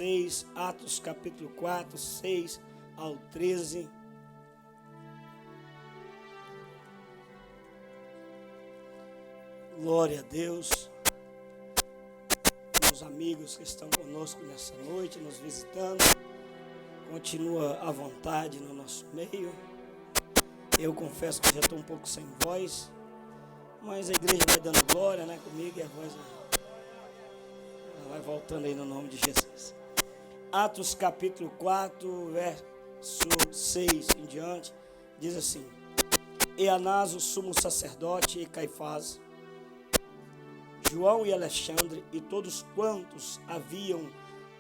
vocês Atos capítulo 4, 6 ao 13. Glória a Deus. Meus amigos que estão conosco nessa noite, nos visitando, continua à vontade no nosso meio. Eu confesso que já estou um pouco sem voz, mas a igreja vai dando glória, né, comigo, e a voz vai voltando aí no nome de Jesus. Atos capítulo 4, verso 6 em diante, diz assim: E Anás, o sumo sacerdote, e Caifás, João e Alexandre, e todos quantos haviam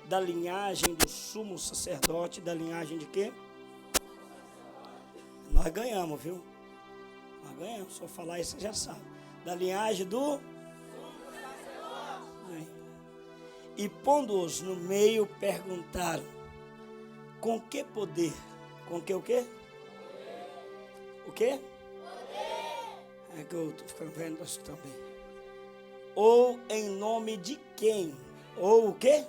da linhagem do sumo sacerdote, da linhagem de quê? Nós ganhamos, viu? Nós ganhamos, só falar isso você já sabe. Da linhagem do... E pondo-os no meio, perguntaram: com que poder? Com que o quê? O quê? Poder. É que eu estou ficando vendo isso também. Ou em nome de quem? Ou o quê?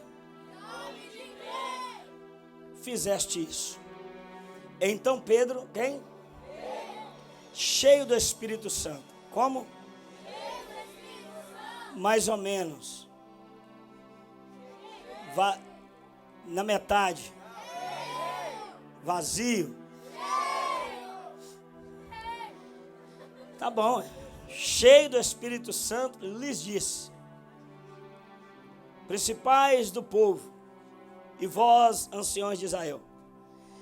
Nome de quem? Fizeste isso. Então Pedro, quem? Pedro. Cheio do Espírito Santo. Como? Cheio do Espírito Santo. Mais ou menos. Na metade. Vazio. Tá bom. Cheio do Espírito Santo, lhes disse: principais do povo, e vós, anciões de Israel,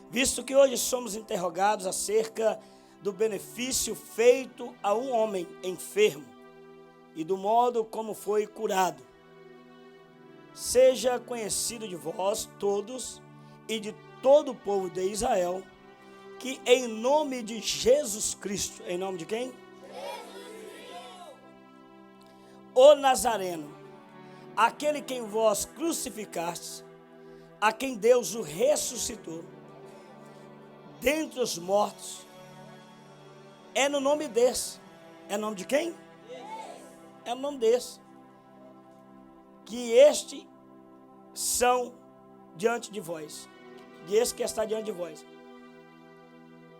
visto que hoje somos interrogados acerca do benefício feito a um homem enfermo e do modo como foi curado, seja conhecido de vós todos e de todo o povo de Israel, que em nome de Jesus Cristo, em nome de quem? O Nazareno, aquele quem vós crucificastes, a quem Deus o ressuscitou dentre os mortos, é no nome desse. É no nome de quem? É no nome desse. Que este são diante de vós. E esse que está diante de vós.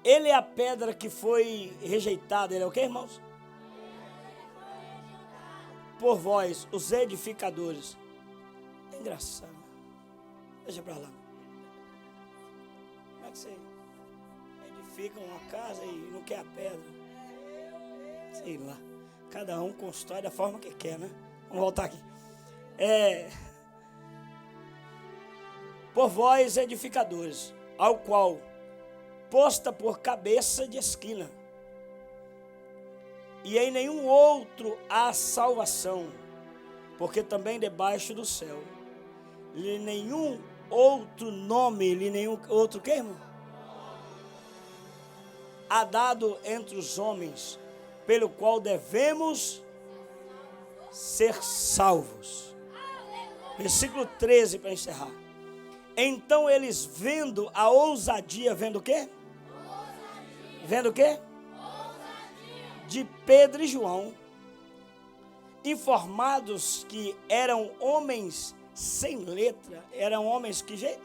Ele é a pedra que foi rejeitada. Ele é o que, irmãos? Por vós, os edificadores. É engraçado. Deixa pra lá. Como é que você edifica uma casa e não quer a pedra? Sei lá. Cada um constrói da forma que quer, né? Vamos voltar aqui. Por vós, edificadores, ao qual posta por cabeça de esquina, e em nenhum outro há salvação, porque também debaixo do céu lhe nenhum outro nome, lhe nenhum outro que, irmão? Há dado entre os homens, pelo qual devemos ser salvos. Versículo 13 para encerrar. Então eles, vendo a ousadia, vendo o quê? Vendo o quê? De Pedro e João, informados que eram homens sem letra, eram homens que jeito?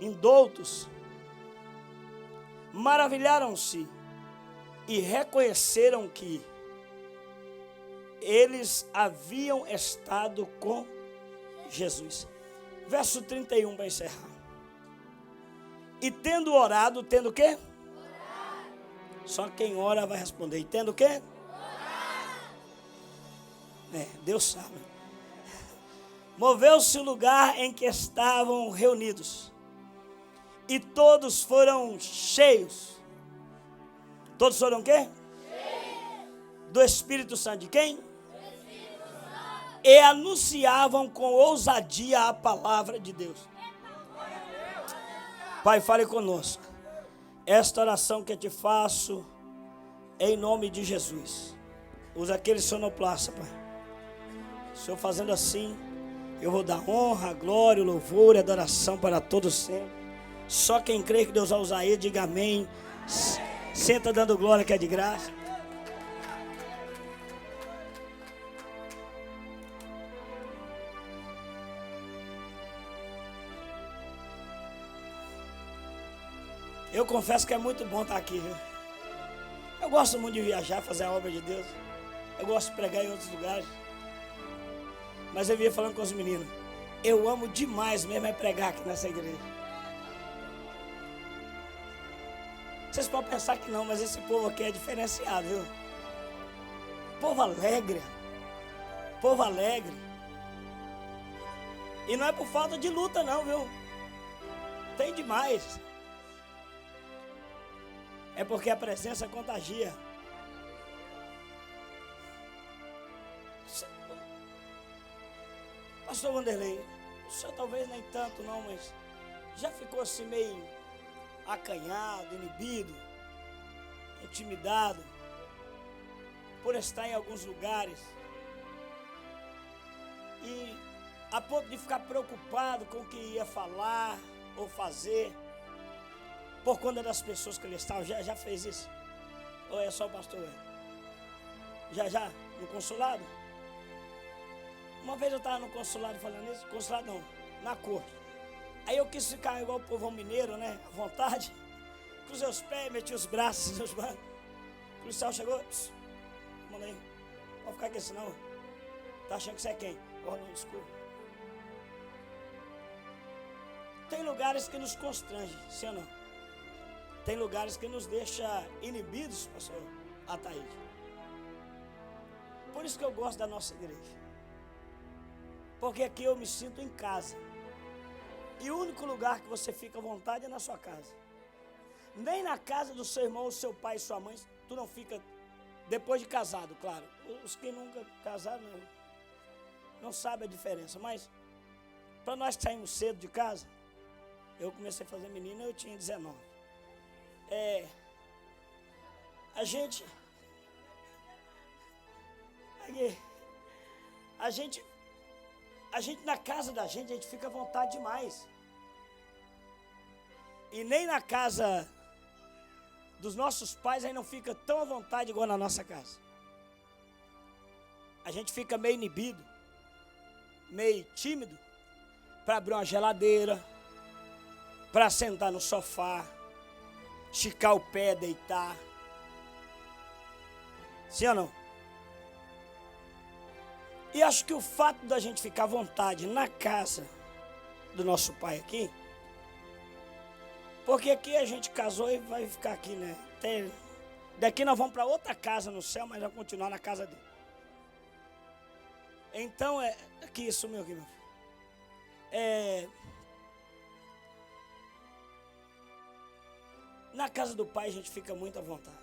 Indoutos, maravilharam-se e reconheceram que eles haviam estado com Jesus. Verso 31 para encerrar. E tendo orado, tendo o quê? Orado. Só quem ora vai responder. E tendo o quê? Deus sabe. Moveu-se o lugar em que estavam reunidos. E todos foram cheios. Todos foram o quê? Cheios. Do Espírito Santo. De quem? Do Espírito Santo. E anunciavam com ousadia a palavra de Deus. Pai, fale conosco. Esta oração que eu te faço, em nome de Jesus. Usa aquele sonoplasta, Pai. O Senhor fazendo assim, eu vou dar honra, glória, louvor e adoração para todos sempre. Só quem crê que Deus vai usar ele, diga amém. Senta dando glória que é de graça. Eu confesso que é muito bom estar aqui, viu? Eu gosto muito de viajar, fazer a obra de Deus. Eu gosto de pregar em outros lugares. Mas eu vinha falando com os meninos. Eu amo demais mesmo é pregar aqui nessa igreja. Vocês podem pensar que não, mas esse povo aqui é diferenciado, viu? Povo alegre. Povo alegre. E não é por falta de luta não, viu? Tem demais. É porque a presença contagia. Pastor Wanderlei, o senhor talvez nem tanto não, mas já ficou assim meio acanhado, inibido, intimidado, por estar em alguns lugares e a ponto de ficar preocupado com o que ia falar ou fazer por conta das pessoas que ele estava. Já fez isso? Ou é só o pastor? Já? No consulado? Uma vez eu estava no consulado falando isso. Consulado não, na corte. Aí eu quis ficar igual o povão mineiro, né? À vontade. Cruzei os pés, meti os braços nos bancos. O policial chegou. Manda aí. Pode ficar aqui senão. Tá achando que você é quem? Oh, não, desculpa. Tem lugares que nos constrangem, sim ou não? Tem lugares que nos deixa inibidos, pastor Ataíde. Por isso que eu gosto da nossa igreja. Porque aqui eu me sinto em casa. E o único lugar que você fica à vontade é na sua casa. Nem na casa do seu irmão, seu pai e sua mãe, tu não fica depois de casado, claro. Os que nunca casaram não sabem a diferença. Mas, para nós que saímos cedo de casa, eu comecei a fazer menina, eu tinha 19. A gente na casa da gente, a gente fica à vontade demais. E nem na casa dos nossos pais, aí não fica tão à vontade igual na nossa casa. A gente fica meio inibido, meio tímido, para abrir uma geladeira, para sentar no sofá, esticar o pé, deitar. Sim ou não? E acho que o fato da gente ficar à vontade na casa do nosso pai aqui, porque aqui a gente casou e vai ficar aqui, né? Daqui nós vamos para outra casa no céu, mas vamos continuar na casa dele. Então, aqui isso meu aqui, meu filho. Na casa do pai a gente fica muito à vontade.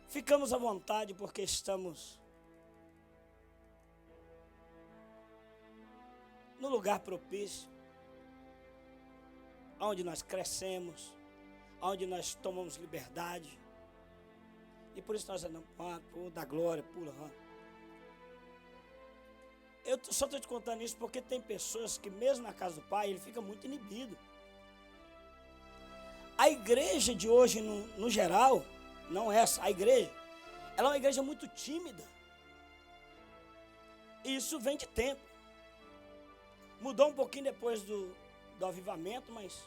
Ficamos à vontade porque estamos no lugar propício, onde nós crescemos, onde nós tomamos liberdade. E por isso nós andamos, da glória, pula. Eu só estou te contando isso porque tem pessoas que mesmo na casa do pai, ele fica muito inibido. A igreja de hoje, no geral, não essa, a igreja, ela é uma igreja muito tímida. E isso vem de tempo. Mudou um pouquinho depois do avivamento, mas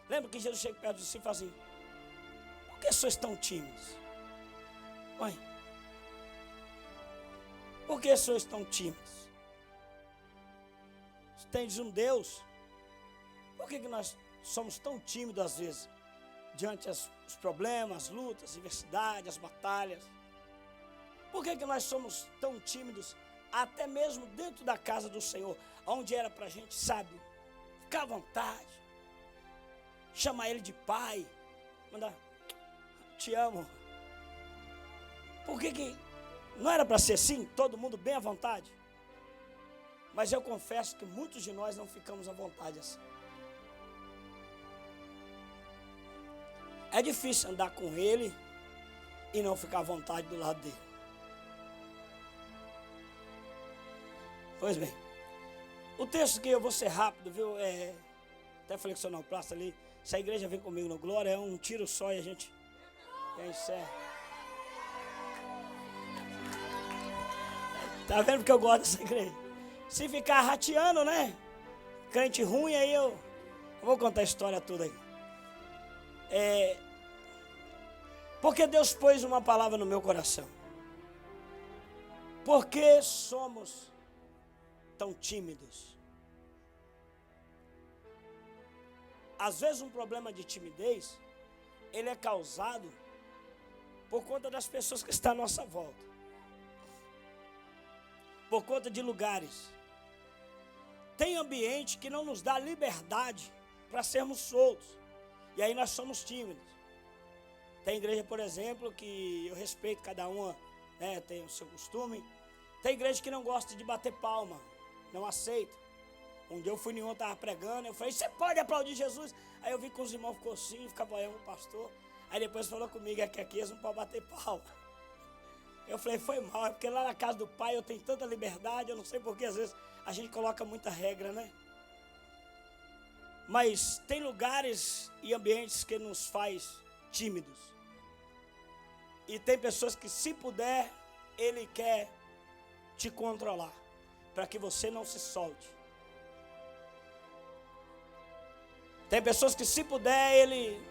lembra que Jesus chega perto de si e fala assim: por que sois tão tímidos? Mãe, por que sois tão tímidos? Se tendes um Deus, por que nós somos tão tímidos às vezes? Diante dos problemas, as lutas, as adversidades, as batalhas. Por que nós somos tão tímidos, até mesmo dentro da casa do Senhor, onde era para a gente, sabe, ficar à vontade, chamar Ele de Pai, mandar, te amo. Por que não era para ser assim, todo mundo bem à vontade? Mas eu confesso que muitos de nós não ficamos à vontade assim. É difícil andar com Ele e não ficar à vontade do lado dele. Pois bem, o texto que eu vou ser rápido, viu? Até falei com o sonoplasta ali, se a igreja vem comigo no Glória, é um tiro só e a gente encerra. Tá vendo porque eu gosto dessa igreja? Se ficar rateando, né? Crente ruim, aí Eu vou contar a história toda aí. Porque Deus pôs uma palavra no meu coração. Por que somos tão tímidos? Às vezes um problema de timidez, ele é causado por conta das pessoas que estão à nossa volta. Por conta de lugares. Tem ambiente que não nos dá liberdade para sermos soltos. E aí nós somos tímidos. Tem igreja, por exemplo, que eu respeito cada uma, né, tem o seu costume. Tem igreja que não gosta de bater palma, não aceita. Um dia eu fui em um, estava pregando, eu falei, você pode aplaudir Jesus? Aí eu vi que os irmãos ficou assim, ficava olhando o pastor. Aí depois falou comigo, é que aqui eles não podem bater palma. Eu falei, foi mal, é porque lá na casa do pai eu tenho tanta liberdade, eu não sei porque às vezes a gente coloca muita regra, né? Mas tem lugares e ambientes que nos faz tímidos. E tem pessoas que, se puder, ele quer te controlar, para que você não se solte. Tem pessoas que, se puder, ele,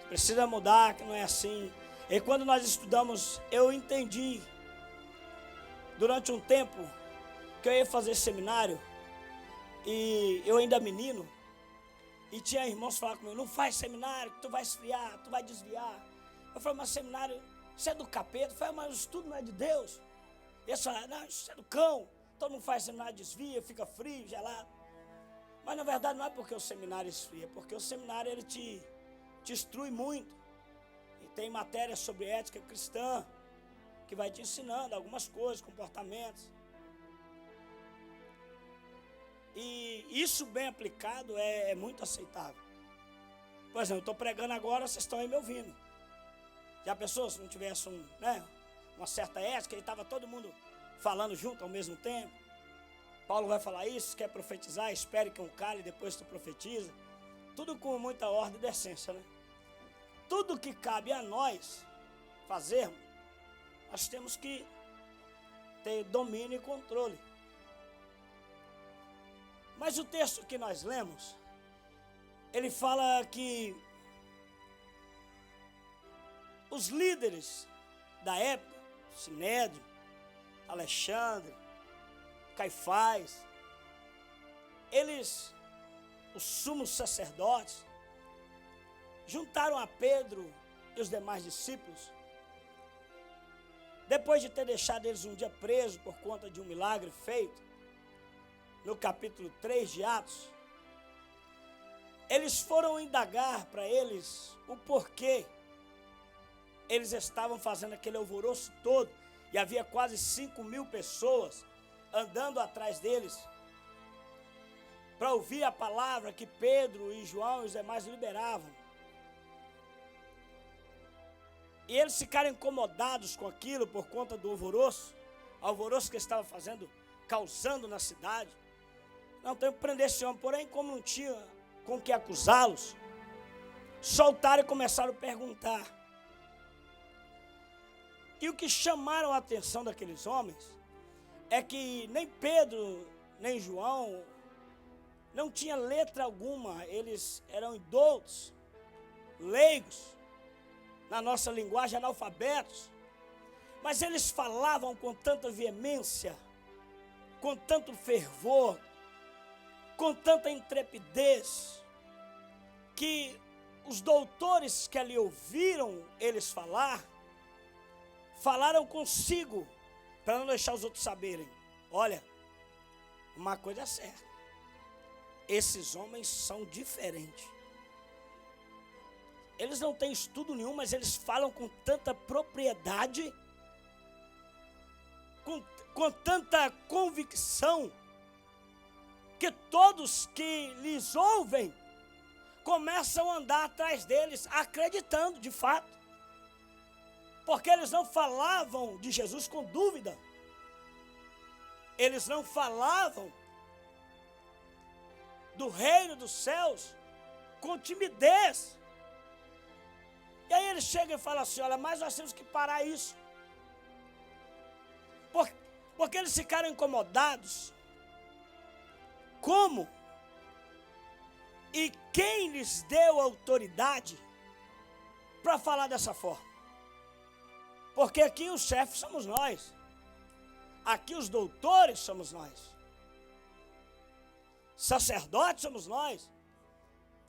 precisa mudar, que não é assim. E quando nós estudamos, eu entendi, durante um tempo, que eu ia fazer seminário, e eu ainda menino, e tinha irmãos falando comigo, não faz seminário, que tu vai esfriar, tu vai desviar. Eu falei, mas seminário, isso é do capeta. Eu falei, mas o estudo não é de Deus. E eles falaram, não, isso é do cão, todo mundo faz seminário, desvia, fica frio, gelado. Mas na verdade não é porque o seminário esfria, é porque o seminário ele te instrui muito. E tem matéria sobre ética cristã, que vai te ensinando algumas coisas, comportamentos. E isso bem aplicado é muito aceitável. Por exemplo, eu estou pregando agora, vocês estão aí me ouvindo. Já pensou se não tivesse uma certa ética, e estava todo mundo falando junto ao mesmo tempo? Paulo vai falar isso, quer profetizar, espere que um cale, depois tu profetiza. Tudo com muita ordem e decência, né? Tudo que cabe a nós fazermos, nós temos que ter domínio e controle. Mas o texto que nós lemos, ele fala que os líderes da época, Sinédrio, Alexandre, Caifás, eles, os sumos sacerdotes, juntaram a Pedro e os demais discípulos, depois de ter deixado eles um dia presos por conta de um milagre feito, no capítulo 3 de Atos, eles foram indagar para eles o porquê eles estavam fazendo aquele alvoroço todo, e havia quase 5.000 pessoas andando atrás deles, para ouvir a palavra que Pedro e João e os demais liberavam. E eles ficaram incomodados com aquilo por conta do alvoroço que estava fazendo, causando na cidade. Não tem que prender esse homem, porém, como não tinha com que acusá-los, soltaram e começaram a perguntar. E o que chamaram a atenção daqueles homens é que nem Pedro, nem João, não tinha letra alguma, eles eram indoutos, leigos, na nossa linguagem, analfabetos, mas eles falavam com tanta veemência, com tanto fervor, com tanta intrepidez, que os doutores que ali ouviram eles falar, falaram consigo, para não deixar os outros saberem, olha, uma coisa é certa, esses homens são diferentes. Eles não têm estudo nenhum, mas eles falam com tanta propriedade, com tanta convicção, que todos que lhes ouvem começam a andar atrás deles, acreditando de fato. Porque eles não falavam de Jesus com dúvida. Eles não falavam do reino dos céus com timidez. E aí eles chegam e falam assim, olha, mas nós temos que parar isso. Porque eles ficaram incomodados. Como E quem lhes deu autoridade para falar dessa forma? Porque aqui os chefes somos nós. Aqui os doutores somos nós. Sacerdotes somos nós.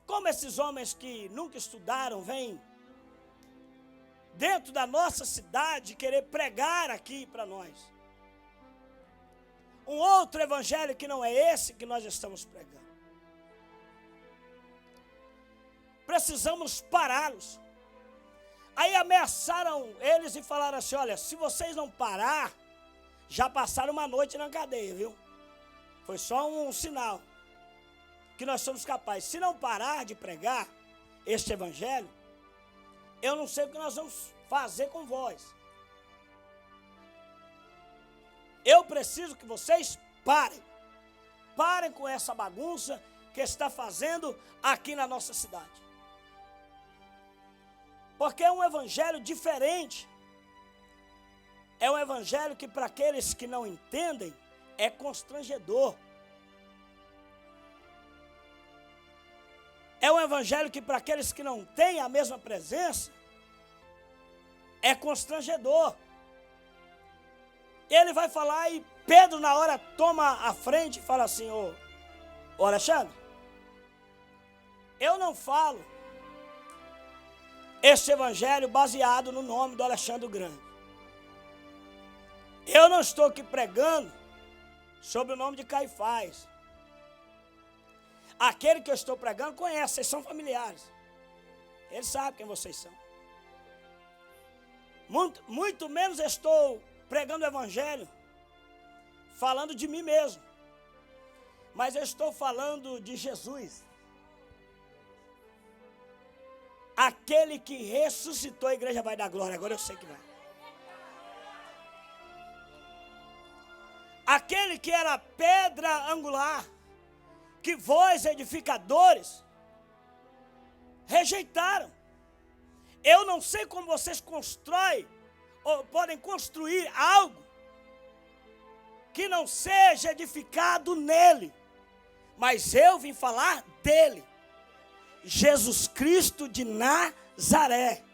Como esses homens que nunca estudaram vêm dentro da nossa cidade querer pregar aqui para nós um outro evangelho que não é esse que nós estamos pregando. Precisamos pará-los. Aí ameaçaram eles e falaram assim: olha, se vocês não parar, já passaram uma noite na cadeia, viu? Foi só um sinal que nós somos capazes. Se não parar de pregar este evangelho, eu não sei o que nós vamos fazer com vós. Eu preciso que vocês parem. Parem com essa bagunça que está fazendo aqui na nossa cidade. Porque é um evangelho diferente. É um evangelho que para aqueles que não entendem é constrangedor. É um evangelho que para aqueles que não têm a mesma presença é constrangedor. Ele vai falar e Pedro na hora toma a frente e fala assim: ô Alexandre, eu não falo esse evangelho baseado no nome do Alexandre o Grande. Eu não estou aqui pregando sobre o nome de Caifás. Aquele que eu estou pregando conhece, vocês são familiares. Ele sabe quem vocês são. Muito menos estou pregando o evangelho falando de mim mesmo. Mas eu estou falando de Jesus. Aquele que ressuscitou, a igreja vai dar glória, agora eu sei que vai. Aquele que era pedra angular, que vós, edificadores, rejeitaram. Eu não sei como vocês constroem, ou podem construir algo que não seja edificado nele. Mas eu vim falar dele. Jesus Cristo de Nazaré.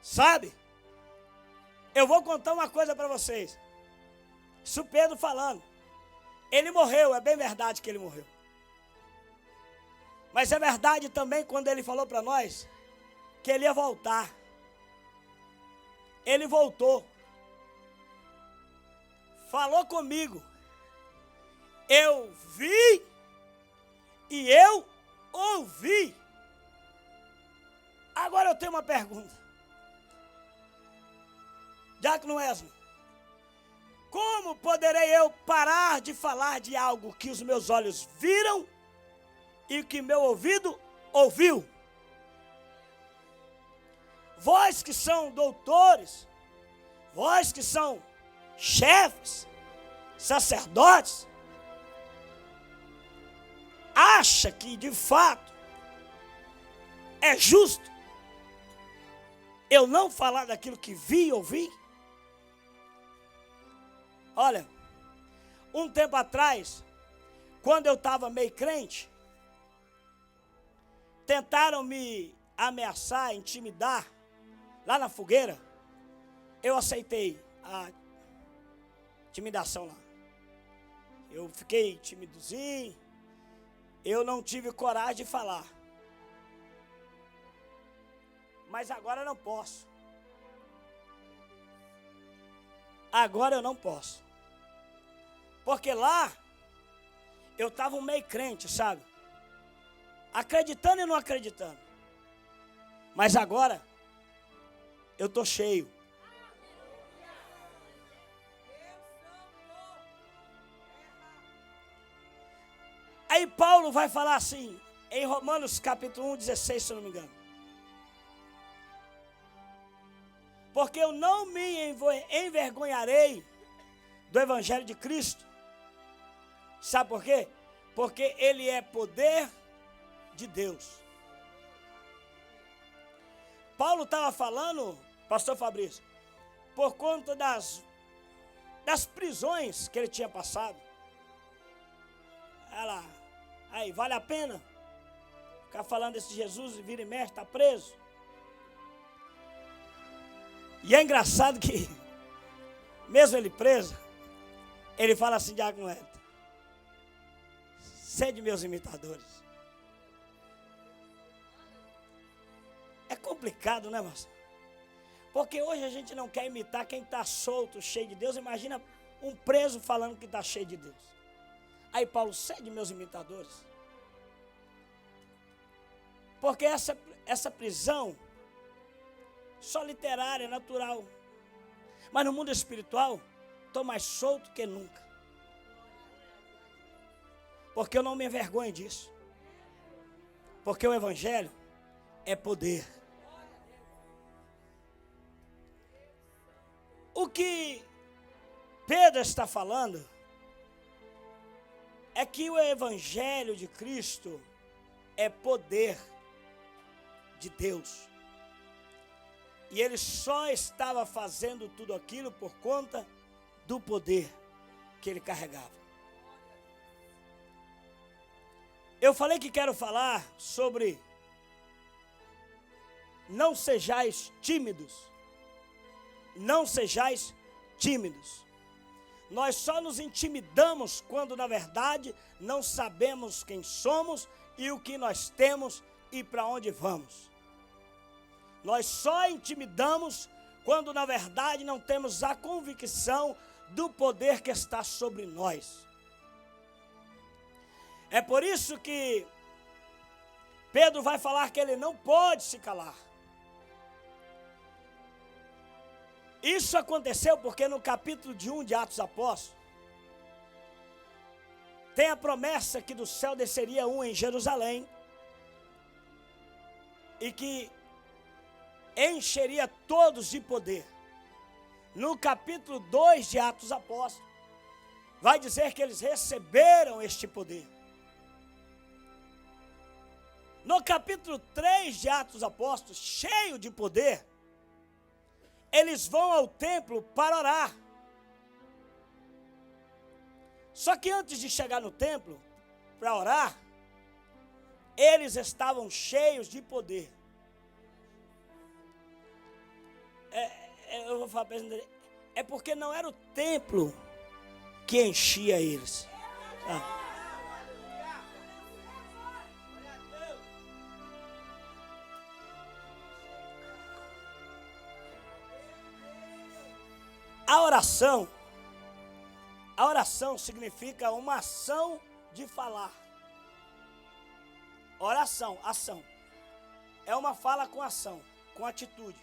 Sabe? Eu vou contar uma coisa para vocês. Isso Pedro falando. Ele morreu, é bem verdade que ele morreu. Mas é verdade também quando ele falou para nós que ele ia voltar. Ele voltou. Falou comigo. Eu vi e eu ouvi. Agora eu tenho uma pergunta. Diácono Wesley, como poderei eu parar de falar de algo que os meus olhos viram e que meu ouvido ouviu? Vós que são doutores, vós que são chefes, sacerdotes, acha que de fato é justo eu não falar daquilo que vi e ouvi? Olha, um tempo atrás, quando eu estava meio crente, tentaram me ameaçar, intimidar, lá na fogueira. Eu aceitei a intimidação lá. Eu fiquei timidozinho, eu não tive coragem de falar. Mas agora eu não posso. Agora eu não posso. Porque lá, eu estava meio crente, sabe? Acreditando e não acreditando. Mas agora, eu estou cheio. Aí Paulo vai falar assim, em Romanos capítulo 1, 16, se eu não me engano. Porque eu não me envergonharei do evangelho de Cristo. Sabe por quê? Porque ele é poder de Deus. Paulo estava falando, pastor Fabrício, por conta das prisões que ele tinha passado. Olha lá, Aí, vale a pena ficar falando desse Jesus e vira e mexe, está preso? E é engraçado que, mesmo ele preso, ele fala assim, Diácono Hélio, sede meus imitadores. É complicado, né, moça? Porque hoje a gente não quer imitar quem está solto, cheio de Deus. Imagina um preso falando que está cheio de Deus. Aí Paulo, sede meus imitadores. Porque essa prisão, só literária, natural. Mas no mundo espiritual, estou mais solto que nunca. Porque eu não me envergonho disso. Porque o Evangelho é poder. O que Pedro está falando é que o Evangelho de Cristo é poder de Deus. E ele só estava fazendo tudo aquilo por conta do poder que ele carregava. Eu falei que quero falar sobre não sejais tímidos. Não sejais tímidos. Nós só nos intimidamos quando, na verdade, não sabemos quem somos e o que nós temos e para onde vamos. Nós só intimidamos quando, na verdade, não temos a convicção do poder que está sobre nós. É por isso que Pedro vai falar que ele não pode se calar. Isso aconteceu porque no capítulo 1 de Atos Apóstolos, tem a promessa que do céu desceria um em Jerusalém e que encheria todos de poder. No capítulo 2 de Atos Apóstolos, vai dizer que eles receberam este poder. No capítulo 3 de Atos Apóstolos, cheio de poder, eles vão ao templo para orar. Só que antes de chegar no templo para orar, eles estavam cheios de poder. Eu vou falar para eles, é porque não era o templo que enchia eles. A oração significa uma ação de falar. Oração, ação. É uma fala com ação, com atitude.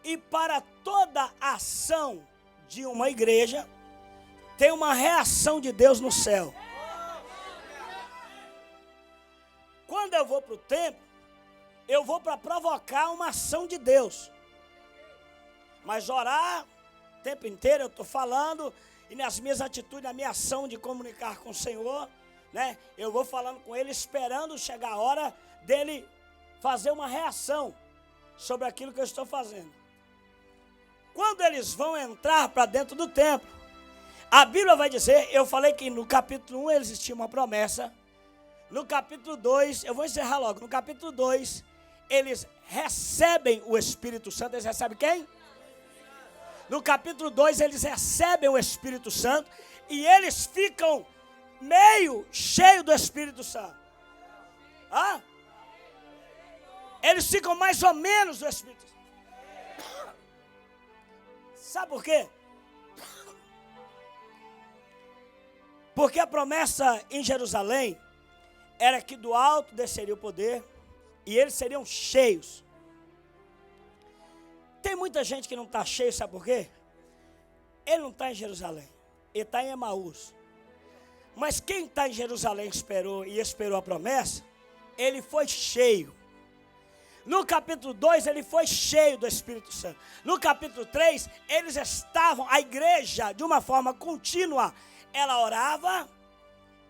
E para toda ação de uma igreja, tem uma reação de Deus no céu. Quando eu vou para o templo, eu vou para provocar uma ação de Deus. Mas orar o tempo inteiro eu estou falando, e nas minhas atitudes, na minha ação de comunicar com o Senhor, né, eu vou falando com Ele, esperando chegar a hora dele fazer uma reação sobre aquilo que eu estou fazendo. Quando eles vão entrar para dentro do templo, a Bíblia vai dizer, eu falei que no capítulo 1 eles tinham uma promessa, no capítulo 2, eu vou encerrar logo, no capítulo 2, eles recebem o Espírito Santo. Eles recebem quem? No capítulo 2, eles recebem o Espírito Santo e eles ficam meio cheios do Espírito Santo. Eles ficam mais ou menos do Espírito Santo. Sabe por quê? Porque a promessa em Jerusalém era que do alto desceria o poder e eles seriam cheios. Tem muita gente que não está cheio, sabe por quê? Ele não está em Jerusalém, ele está em Emaús. Mas quem está em Jerusalém esperou a promessa, ele foi cheio. No capítulo 2, ele foi cheio do Espírito Santo. No capítulo 3, eles estavam, a igreja, de uma forma contínua, ela orava,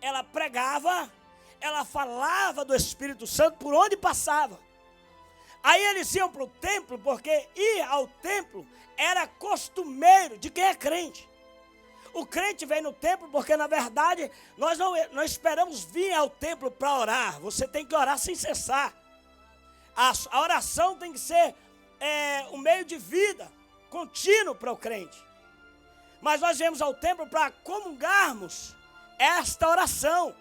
ela pregava, ela falava do Espírito Santo por onde passava. Aí eles iam para o templo, porque ir ao templo era costumeiro de quem é crente. O crente vem no templo porque, na verdade, nós não esperamos vir ao templo para orar. Você tem que orar sem cessar. A oração tem que ser um meio de vida contínuo para o crente. Mas nós viemos ao templo para comungarmos esta oração,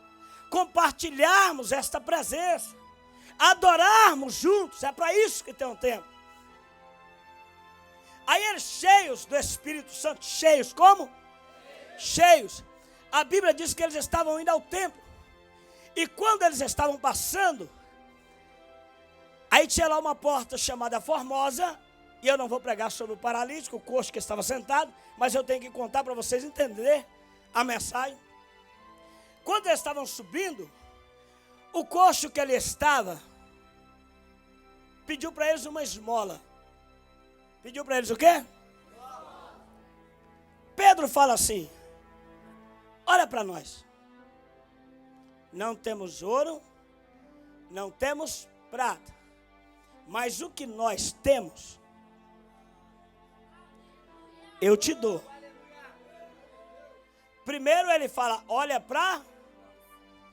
compartilharmos esta presença, adorarmos juntos. É para isso que tem um templo. Aí eles cheios do Espírito Santo, cheios como? Cheios. A Bíblia diz que eles estavam indo ao templo. E quando eles estavam passando, aí tinha lá uma porta chamada Formosa. E eu não vou pregar sobre o paralítico, o coxo que estava sentado, mas eu tenho que contar para vocês entenderem a mensagem. Quando eles estavam subindo, o coxo que ele estava pediu para eles uma esmola. Pediu para eles o quê? Pedro fala assim: olha para nós. Não temos ouro, não temos prata, mas o que nós temos, eu te dou. Primeiro ele fala, olha para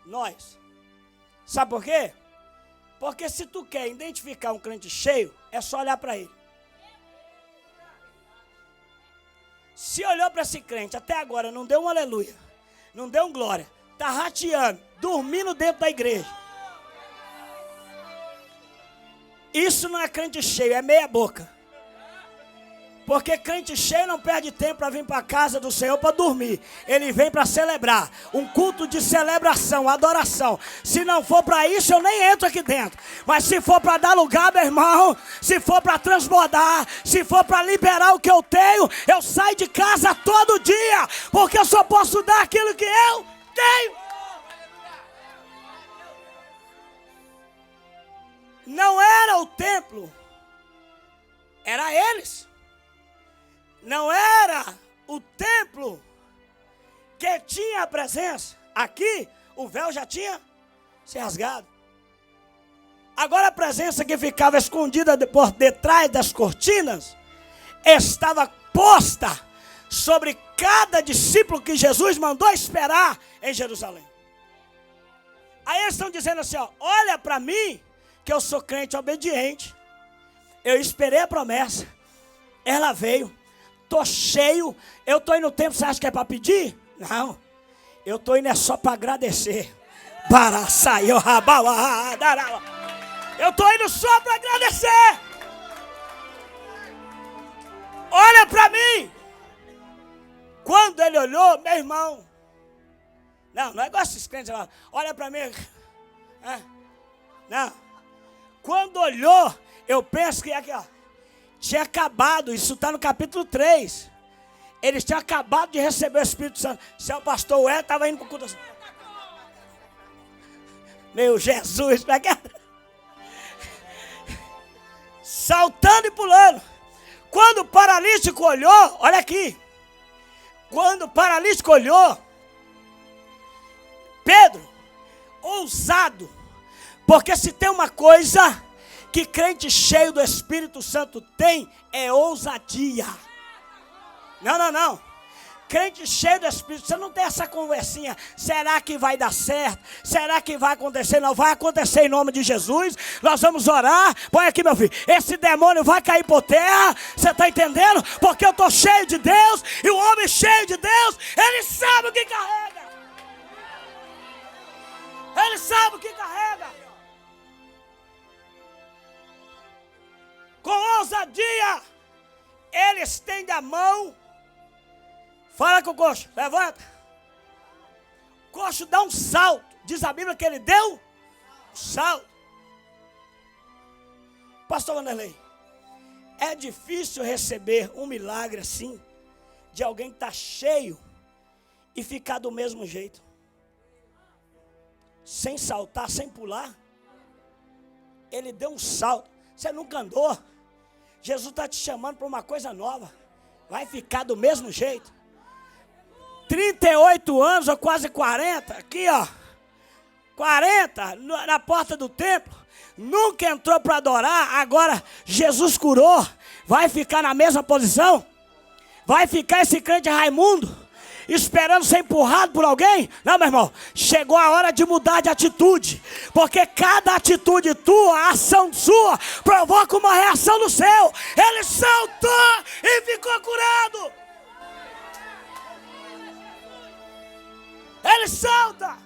nós. Sabe por quê? Porque se tu quer identificar um crente cheio, é só olhar para ele. Se olhou para esse crente até agora, não deu um aleluia, não deu um glória, está rateando, dormindo dentro da igreja, isso não é crente cheio, é meia boca. Porque crente cheio não perde tempo para vir para a casa do Senhor para dormir. Ele vem para celebrar. Um culto de celebração, adoração. Se não for para isso, eu nem entro aqui dentro. Mas se for para dar lugar, meu irmão, se for para transbordar, se for para liberar o que eu tenho, eu saio de casa todo dia. Porque eu só posso dar aquilo que eu tenho. Não era o templo, era eles. Não era o templo que tinha a presença. Aqui o véu já tinha se rasgado. Agora a presença que ficava escondida por detrás das cortinas estava posta sobre cada discípulo que Jesus mandou esperar em Jerusalém. Aí eles estão dizendo assim, ó, olha para mim que eu sou crente obediente. Eu esperei a promessa. Ela veio. Estou cheio, eu estou indo no templo, você acha que é para pedir? Não, eu estou indo é só para agradecer. Eu estou indo só para agradecer. Olha para mim. Quando ele olhou, meu irmão, não é igual esses crentes lá, olha para mim. Não, quando olhou, eu penso que é aqui, ó. Tinha acabado, isso está no capítulo 3. Eles tinham acabado de receber o Espírito Santo. Seu pastor Ué estava indo para o culto assim. Meu Jesus, saltando e pulando. Quando o paralítico olhou, olha aqui. Quando o paralítico olhou, Pedro, ousado, porque se tem uma coisa que crente cheio do Espírito Santo tem, é ousadia. Não. Crente cheio do Espírito Santo não tem essa conversinha. Será que vai dar certo? Será que vai acontecer? Não vai acontecer em nome de Jesus. Nós vamos orar. Põe aqui, meu filho. Esse demônio vai cair por terra. Você está entendendo? Porque eu estou cheio de Deus. E o homem cheio de Deus, ele sabe o que carrega. Ele sabe o que carrega. Com ousadia, ele estende a mão. Fala com o coxo, levanta. O coxo dá um salto. Diz a Bíblia que ele deu um salto. Pastor Wanderlei, é difícil receber um milagre assim, de alguém que está cheio e ficar do mesmo jeito. Sem saltar, sem pular. Ele deu um salto. Você nunca andou. Jesus está te chamando para uma coisa nova. Vai ficar do mesmo jeito. 38 anos ou quase 40. Aqui ó. 40 na porta do templo. Nunca entrou para adorar. Agora Jesus curou. Vai ficar na mesma posição? Vai ficar esse crente Raimundo? esperando ser empurrado por alguém. Não, meu irmão, chegou a hora de mudar de atitude, porque cada atitude tua, a ação sua, provoca uma reação no seu. Ele saltou e ficou curado. Ele salta.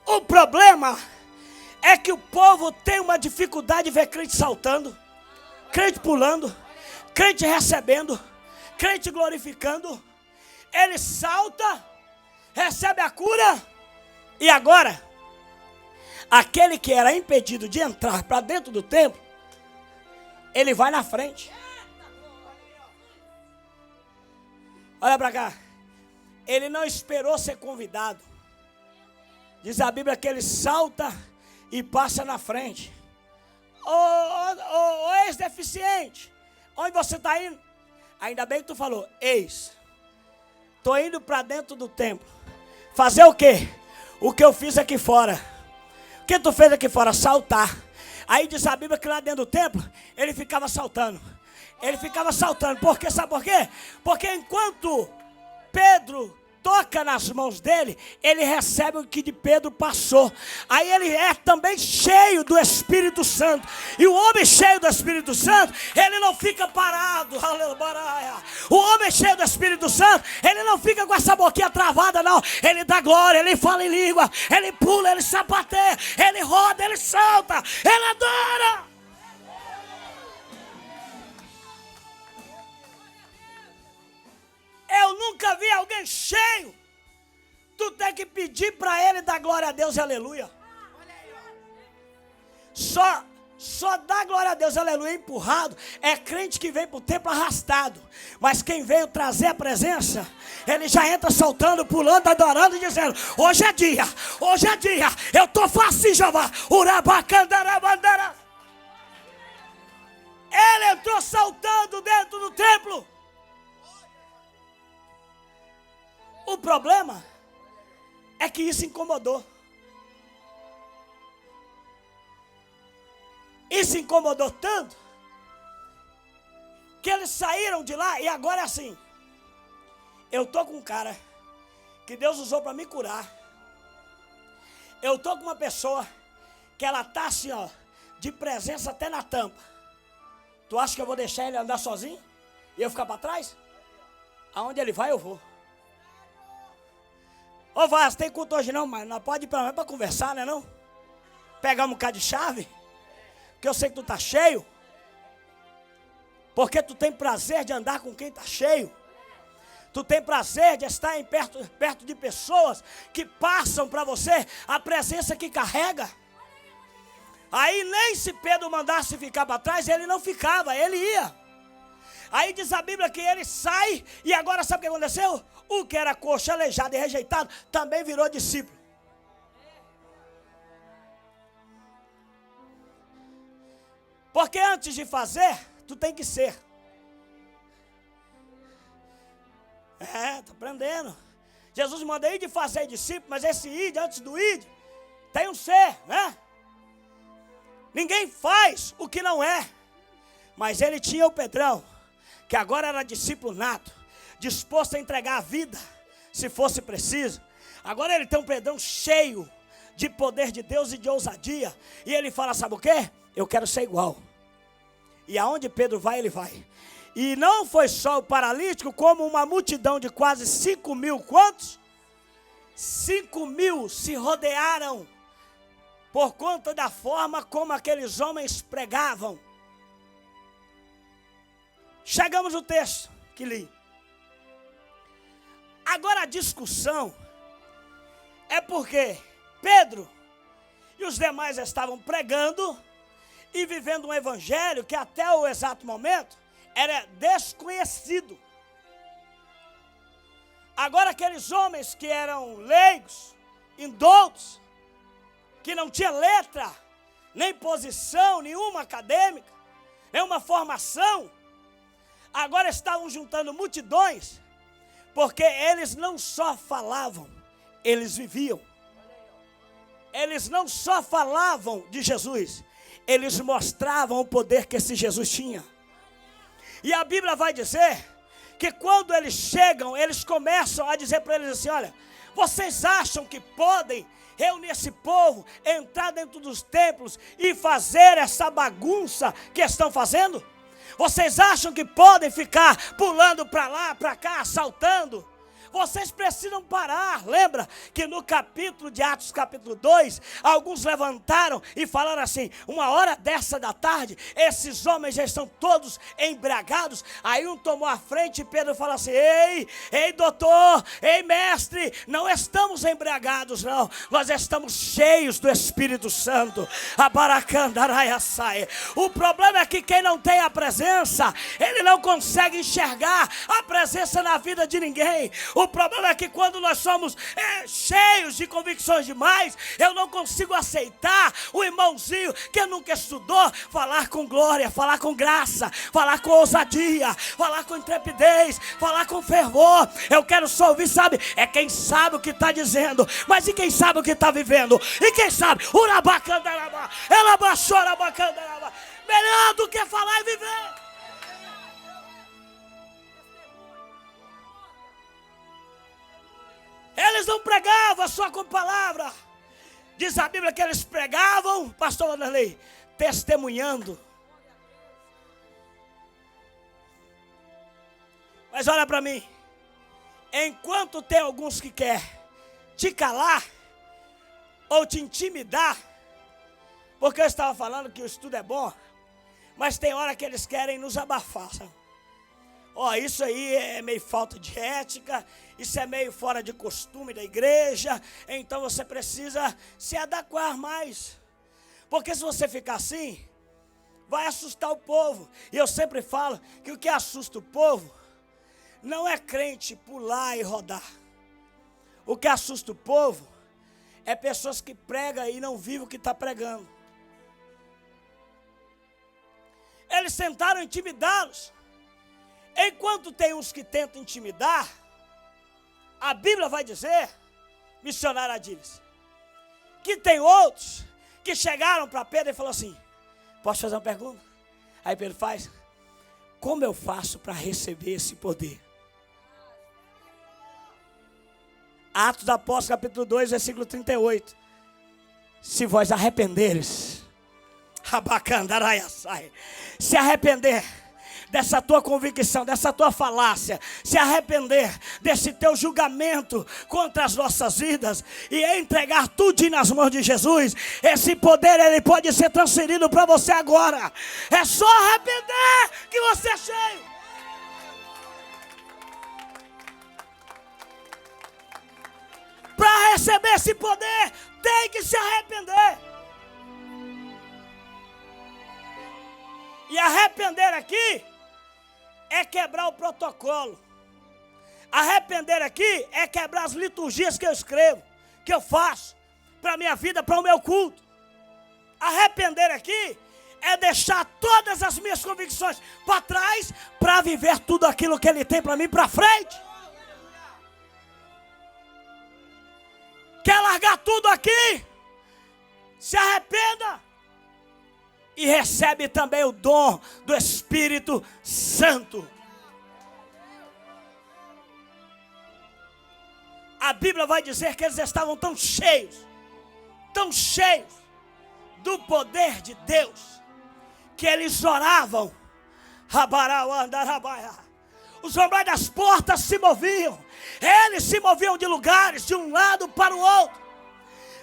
O problema é que o povo tem uma dificuldade de ver crente saltando, crente pulando, crente recebendo, crente glorificando. Ele salta, recebe a cura, e agora, aquele que era impedido de entrar para dentro do templo, ele vai na frente. Olha para cá, ele não esperou ser convidado. Diz a Bíblia que ele salta e passa na frente. Ô ex-deficiente, onde você está indo? Ainda bem que tu falou, estou indo para dentro do templo. Fazer o quê? O que eu fiz aqui fora. O que tu fez aqui fora? Saltar. Aí diz a Bíblia que lá dentro do templo, ele ficava saltando. Ele ficava saltando. Por quê? Sabe por quê? Porque enquanto Pedro toca nas mãos dele, ele recebe o que de Pedro passou. Aí ele é também cheio do Espírito Santo. E o homem cheio do Espírito Santo, ele não fica parado. O homem cheio do Espírito Santo, ele não fica com essa boquinha travada, não. Ele dá glória, ele fala em língua, ele pula, ele sapateia, ele roda, ele salta, ele adora. Eu nunca vi alguém cheio. Tu tem que pedir para ele dar glória a Deus e aleluia. Só dá glória a Deus e aleluia empurrado. É crente que vem para o templo arrastado. Mas quem veio trazer a presença, ele já entra soltando, pulando, adorando e dizendo, hoje é dia, eu estou fácil, Jeová. Urabacandarabandara. Ele entrou saltando dentro do templo. O problema é que isso incomodou. Isso incomodou tanto que eles saíram de lá e agora é assim. Eu estou com um cara que Deus usou para me curar. Eu estou com uma pessoa que ela está assim, ó, de presença até na tampa. Tu acha que eu vou deixar ele andar sozinho? E eu ficar para trás? Aonde ele vai, eu vou. Ô Vaz, tem culto hoje não, mas não pode ir para lá para conversar, né não? Pegar um bocado de chave, que eu sei que tu tá cheio. Porque tu tem prazer de andar com quem tá cheio. Tu tem prazer de estar perto de pessoas que passam para você a presença que carrega. Aí nem se Pedro mandasse ficar para trás, ele não ficava, ele ia. Aí diz a Bíblia que ele sai e agora sabe o que aconteceu? O que era coxo, aleijado e rejeitado também virou discípulo. Porque antes de fazer, tu tem que ser. Tá aprendendo. Jesus manda ir de fazer discípulo, mas esse id, antes do id, tem um ser, né? Ninguém faz o que não é. Mas ele tinha o Pedrão, que agora era discípulo nato, disposto a entregar a vida, se fosse preciso. Agora ele tem um Pedrão cheio de poder de Deus e de ousadia. E ele fala, sabe o quê? Eu quero ser igual. E aonde Pedro vai, ele vai. E não foi só o paralítico, como uma multidão de quase 5.000, quantos? 5.000 se rodearam por conta da forma como aqueles homens pregavam. Chegamos no texto que li. Agora a discussão é porque Pedro e os demais estavam pregando e vivendo um evangelho que até o exato momento era desconhecido. Agora aqueles homens que eram leigos, indoutos, que não tinha letra, nem posição nenhuma acadêmica, nenhuma formação, agora estavam juntando multidões, porque eles não só falavam, eles viviam. Eles não só falavam de Jesus, eles mostravam o poder que esse Jesus tinha. E a Bíblia vai dizer que quando eles chegam, eles começam a dizer para eles assim: olha, vocês acham que podem reunir esse povo, entrar dentro dos templos e fazer essa bagunça que estão fazendo? Vocês acham que podem ficar pulando para lá, para cá, assaltando? Vocês precisam parar. Lembra que no capítulo de Atos, capítulo 2, alguns levantaram e falaram assim: 1h da tarde, esses homens já estão todos embriagados. Aí um tomou a frente e Pedro falou assim: ei doutor, ei mestre, não estamos embriagados não, nós estamos cheios do Espírito Santo. O problema é que quem não tem a presença, ele não consegue enxergar a presença na vida de ninguém. O problema é que quando nós somos cheios de convicções demais, eu não consigo aceitar o irmãozinho que nunca estudou falar com glória, falar com graça, falar com ousadia, falar com intrepidez, falar com fervor. Eu quero só ouvir, sabe? É quem sabe o que está dizendo, mas e quem sabe o que está vivendo? E quem sabe? Urabacandarabá, elabaxorabacandarabá. Melhor do que falar e viver. Eles não pregavam só com palavra. Diz a Bíblia que eles pregavam, pastor Wanderlei, testemunhando. Mas olha para mim. Enquanto tem alguns que querem te calar ou te intimidar, porque eu estava falando que o estudo é bom, mas tem hora que eles querem nos abafar, sabe? Isso aí é meio falta de ética, isso é meio fora de costume da igreja, então você precisa se adequar mais. Porque se você ficar assim, vai assustar o povo. E eu sempre falo que o que assusta o povo não é crente pular e rodar. O que assusta o povo é pessoas que pregam e não vivem o que está pregando. Eles tentaram intimidá-los. Enquanto tem uns que tentam intimidar, a Bíblia vai dizer, missionário Adílis, que tem outros que chegaram para Pedro e falaram assim: posso fazer uma pergunta? Aí Pedro faz: como eu faço para receber esse poder? Atos dos Apóstolos, capítulo 2, versículo 38. Se vós arrependeres, se arrepender dessa tua convicção, dessa tua falácia, se arrepender desse teu julgamento contra as nossas vidas e entregar tudo nas mãos de Jesus, esse poder ele pode ser transferido para você agora. É só arrepender que você é cheio. Para receber esse poder, tem que se arrepender. E arrepender aqui é quebrar o protocolo. Arrepender aqui é quebrar as liturgias que eu escrevo, que eu faço para a minha vida, para o meu culto. Arrepender aqui é deixar todas as minhas convicções para trás para viver tudo aquilo que Ele tem para mim para frente. Quer largar tudo aqui? Se arrependa. E recebe também o dom do Espírito Santo. A Bíblia vai dizer que eles estavam tão cheios do poder de Deus, que eles oravam. Os umbrais das portas se moviam. Eles se moviam de lugares, de um lado para o outro.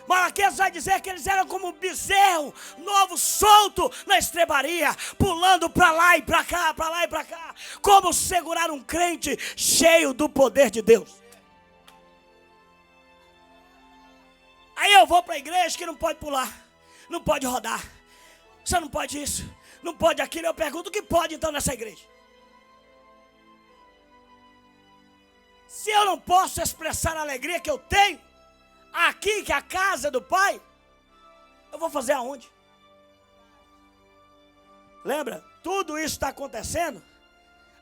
Malaquias vai dizer que eles eram como um bezerro novo, solto na estrebaria, pulando para lá e para cá, para lá e para cá. Como segurar um crente cheio do poder de Deus. Aí eu vou para a igreja que não pode pular, não pode rodar. Você não pode isso, não pode aquilo. Eu pergunto: o que pode então nessa igreja? Se eu não posso expressar a alegria que eu tenho aqui, que é a casa do Pai, eu vou fazer aonde? Lembra? Tudo isso está acontecendo.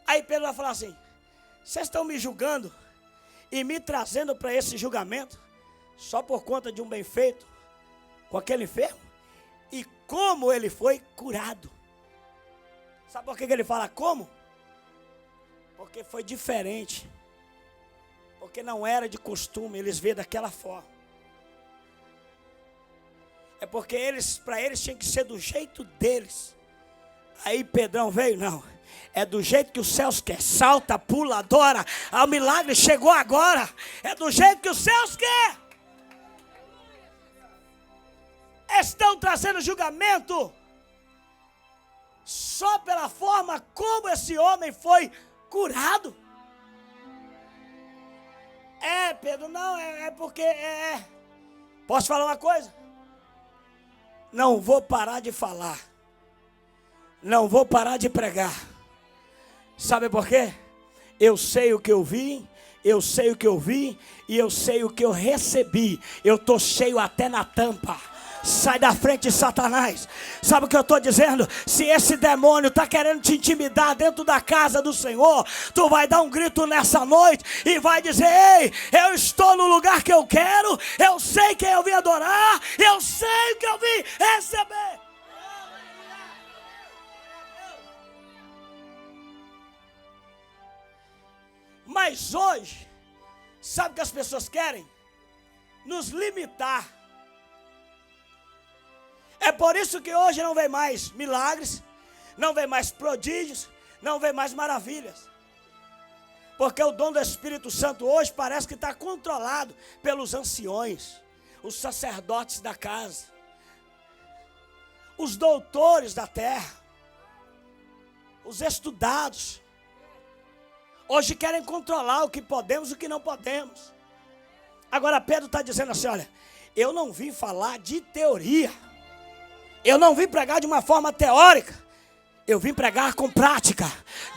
Aí Pedro vai falar assim: vocês estão me julgando e me trazendo para esse julgamento só por conta de um bem feito com aquele enfermo? E como ele foi curado? Sabe por que ele fala como? Porque foi diferente. Porque não era de costume eles verem daquela forma. É porque para eles tinha que ser do jeito deles. Aí Pedrão veio, não. É do jeito que os céus quer. Salta, pula, adora. O milagre chegou agora. É do jeito que os céus quer. Estão trazendo julgamento só pela forma como esse homem foi curado. Pedro, não, é porque Posso falar uma coisa? Não vou parar de falar. Não vou parar de pregar. Sabe por quê? Eu sei o que eu vi, eu sei o que eu vi e eu sei o que eu recebi. Eu estou cheio até na tampa. Sai da frente, Satanás. Sabe o que eu estou dizendo? Se esse demônio está querendo te intimidar dentro da casa do Senhor, tu vai dar um grito nessa noite e vai dizer: ei, eu estou no lugar que eu quero, eu sei quem eu vim adorar, eu sei o que eu vim receber. Mas hoje, sabe o que as pessoas querem? Nos limitar. É por isso que hoje não vem mais milagres, não vem mais prodígios, não vem mais maravilhas. Porque o dom do Espírito Santo hoje parece que está controlado pelos anciões, os sacerdotes da casa, os doutores da terra, os estudados. Hoje querem controlar o que podemos e o que não podemos. Agora Pedro está dizendo assim: olha, eu não vim falar de teoria. Eu não vim pregar de uma forma teórica. Eu vim pregar com prática,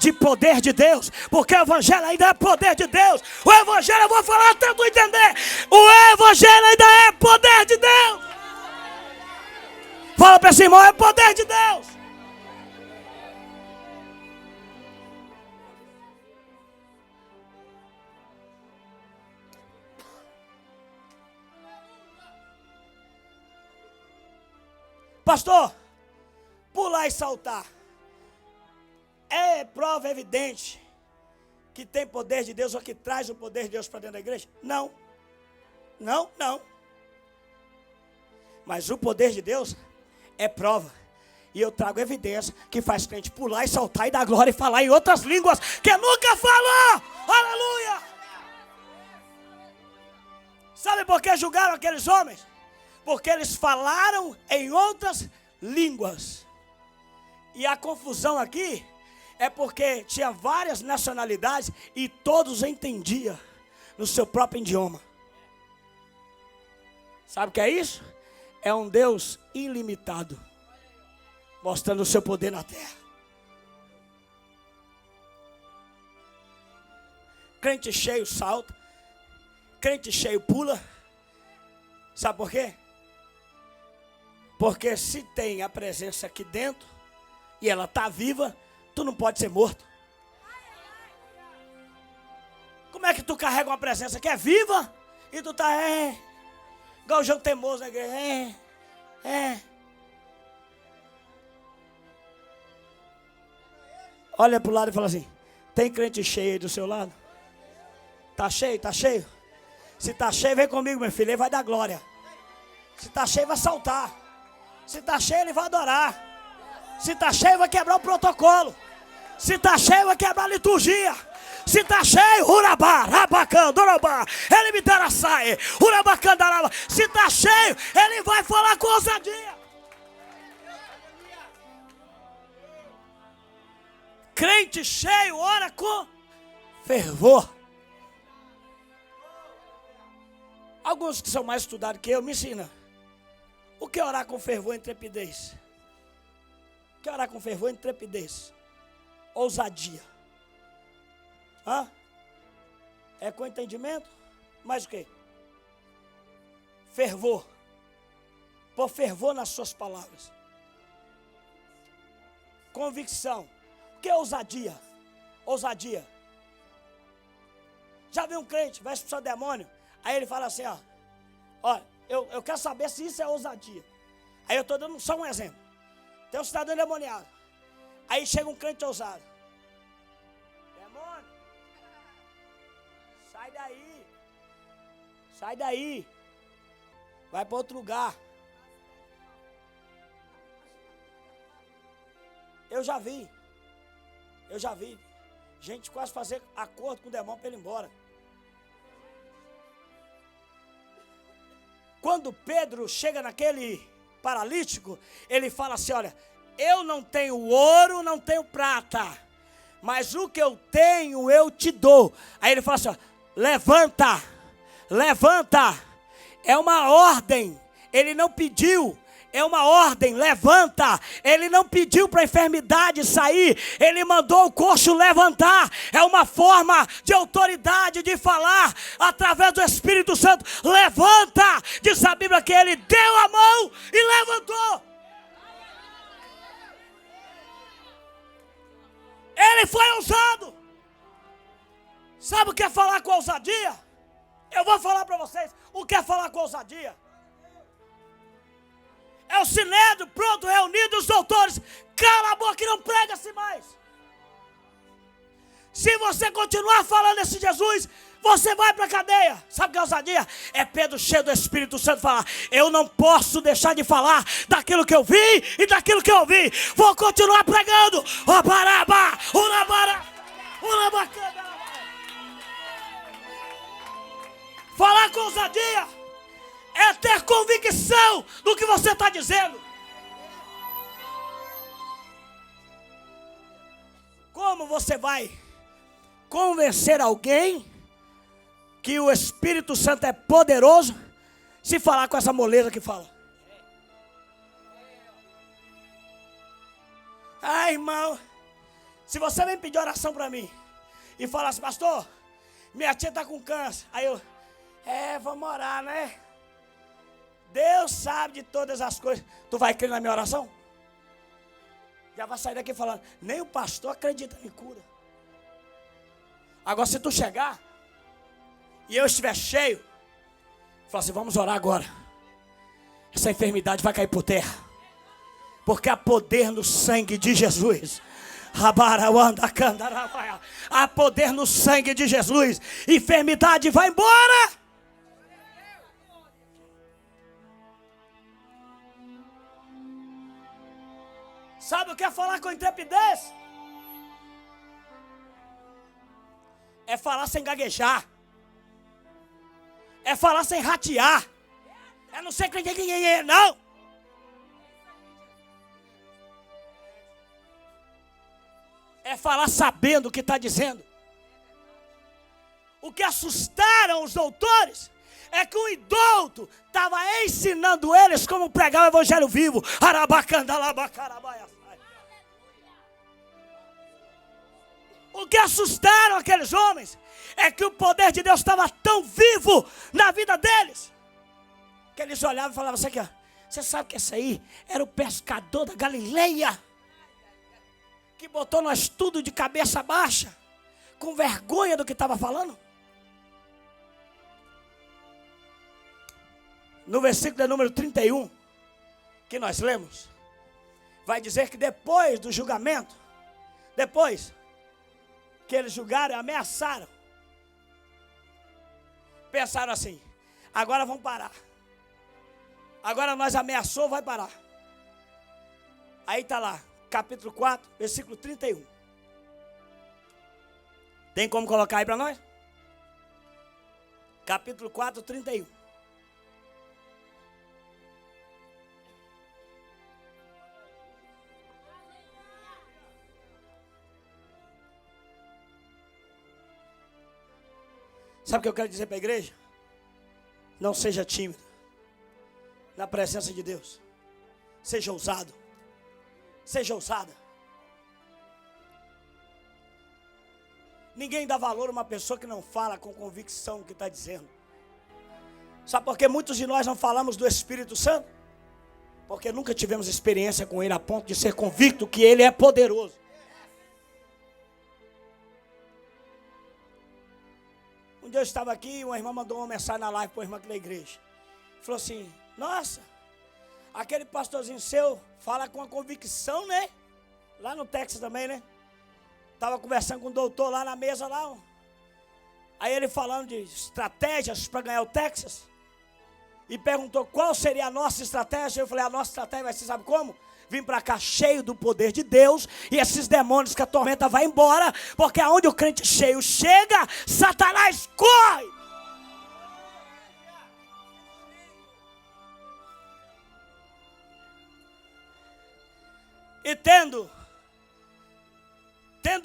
de poder de Deus. Porque o evangelho ainda é poder de Deus. O evangelho, eu vou falar até tu entender. O evangelho ainda é poder de Deus. Fala para esse irmão: é poder de Deus. Pastor, pular e saltar é prova evidente que tem poder de Deus ou que traz o poder de Deus para dentro da igreja? Não. Não, não. Mas o poder de Deus é prova. E eu trago evidência que faz crente pular e saltar e dar glória e falar em outras línguas que nunca falou. Aleluia! Sabe por que julgaram aqueles homens? Porque eles falaram em outras línguas. E a confusão aqui é porque tinha várias nacionalidades e todos entendiam no seu próprio idioma. Sabe o que é isso? É um Deus ilimitado, mostrando o seu poder na terra. Crente cheio salta, crente cheio pula. Sabe por quê? Porque se tem a presença aqui dentro e ela está viva, tu não pode ser morto. Como é que tu carrega uma presença que é viva e tu está igual o João teimoso na igreja? Olha para o lado e fala assim: tem crente cheio aí do seu lado? Tá cheio, tá cheio? Se tá cheio, vem comigo, meu filho, ele vai dar glória. Se tá cheio, vai saltar. Se está cheio, ele vai adorar. Se está cheio, vai quebrar o protocolo. Se está cheio, vai quebrar a liturgia. Se está cheio, urabá, rabacandorobá, ele me dará saia, urabacandaraba. Se está cheio, ele vai falar com ousadia. Crente cheio, ora com fervor. Alguns que são mais estudados que eu, me ensinam. O que é orar com fervor e intrepidez? O que é orar com fervor e intrepidez? Ousadia. É com entendimento? Mais o quê? Fervor. Pôr fervor nas suas palavras. Convicção. O que é ousadia? Ousadia. Já viu um crente, vai expulsar o demônio, aí ele fala assim: ó, eu quero saber se isso é ousadia. Aí eu estou dando só um exemplo. Tem um cidadão endemoniado. Aí chega um crente ousado: demônio, daí. Sai daí. Vai para outro lugar. Eu já vi. Gente quase fazer acordo com o demônio para ele ir embora. Quando Pedro chega naquele paralítico, ele fala assim, olha, eu não tenho ouro, não tenho prata, mas o que eu tenho eu te dou. Aí ele fala assim, ó, levanta, é uma ordem, ele não pediu. É uma ordem, levanta. Ele não pediu para a enfermidade sair, ele mandou o coxo levantar. É uma forma de autoridade de falar através do Espírito Santo. Levanta, diz a Bíblia que ele deu a mão e levantou. Ele foi ousado. Sabe o que é falar com ousadia? Eu vou falar para vocês o que é falar com ousadia. É o sinédrio pronto, reunido, os doutores. Cala a boca e não prega-se mais. Se você continuar falando desse Jesus, você vai para a cadeia. Sabe o que é ousadia? É Pedro cheio do Espírito Santo falar, eu não posso deixar de falar daquilo que eu vi e daquilo que eu ouvi. Vou continuar pregando. Falar com ousadia é ter convicção do que você está dizendo. Como você vai convencer alguém que o Espírito Santo é poderoso se falar com essa moleza que fala? Ah, irmão, se você vem pedir oração para mim e falar assim, pastor, minha tia está com câncer. Aí eu, vamos orar, né? Deus sabe de todas as coisas. Tu vai crer na minha oração? Já vai sair daqui falando, nem o pastor acredita em cura. Agora se tu chegar e eu estiver cheio, fala assim, vamos orar agora. Essa enfermidade vai cair por terra. Porque há poder no sangue de Jesus. Há poder no sangue de Jesus. Enfermidade vai embora. Sabe o que é falar com intrepidez? É falar sem gaguejar. É falar sem ratear. É não sei quem é, não. É falar sabendo o que está dizendo. O que assustaram os doutores é que o indouto estava ensinando eles como pregar o evangelho vivo. O que assustaram aqueles homens é que o poder de Deus estava tão vivo na vida deles, que eles olhavam e falavam assim, aqui, ó, você sabe que esse aí era o pescador da Galileia, que botou nós tudo de cabeça baixa, com vergonha do que estava falando? No versículo de número 31, que nós lemos, vai dizer que depois do julgamento, depois que eles julgaram e ameaçaram, pensaram assim, agora vamos parar. Agora nós ameaçou, vai parar. Aí está lá, capítulo 4, versículo 31. Tem como colocar aí para nós? Capítulo 4, 31. Sabe o que eu quero dizer para a igreja? Não seja tímido na presença de Deus. Seja ousado. Seja ousada. Ninguém dá valor a uma pessoa que não fala com convicção o que está dizendo. Sabe por que muitos de nós não falamos do Espírito Santo? Porque nunca tivemos experiência com Ele a ponto de ser convicto que Ele é poderoso. Um dia eu estava aqui e uma irmã mandou uma mensagem na live para uma irmã aqui da igreja. Falou assim, nossa, aquele pastorzinho seu fala com a convicção, né? Lá no Texas também, né? Estava conversando com o doutor lá na mesa lá. Aí ele falando de estratégias para ganhar o Texas. E perguntou qual seria a nossa estratégia. Eu falei, a nossa estratégia vai ser, sabe como? Vim para cá cheio do poder de Deus. E esses demônios que atormentam vai embora. Porque aonde o crente cheio chega, Satanás corre. E tendo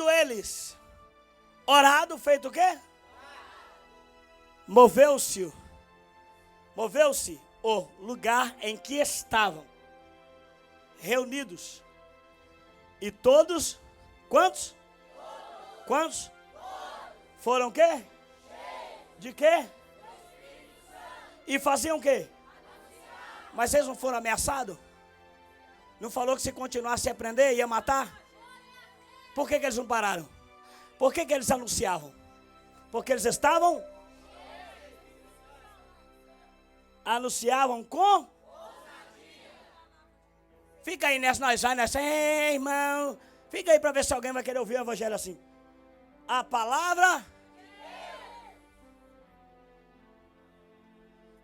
eles orado, feito o quê? Moveu-se o lugar em que estavam reunidos. E todos, quantos? Quantos? Foram o quê? De quê? E faziam o quê? Mas eles não foram ameaçados? Não falou que se continuasse a aprender, ia matar? Por que eles não pararam? Por que eles anunciavam? Porque eles estavam? Anunciavam com? Fica aí nós vai nessa, ei, irmão. Fica aí para ver se alguém vai querer ouvir o evangelho assim. A palavra...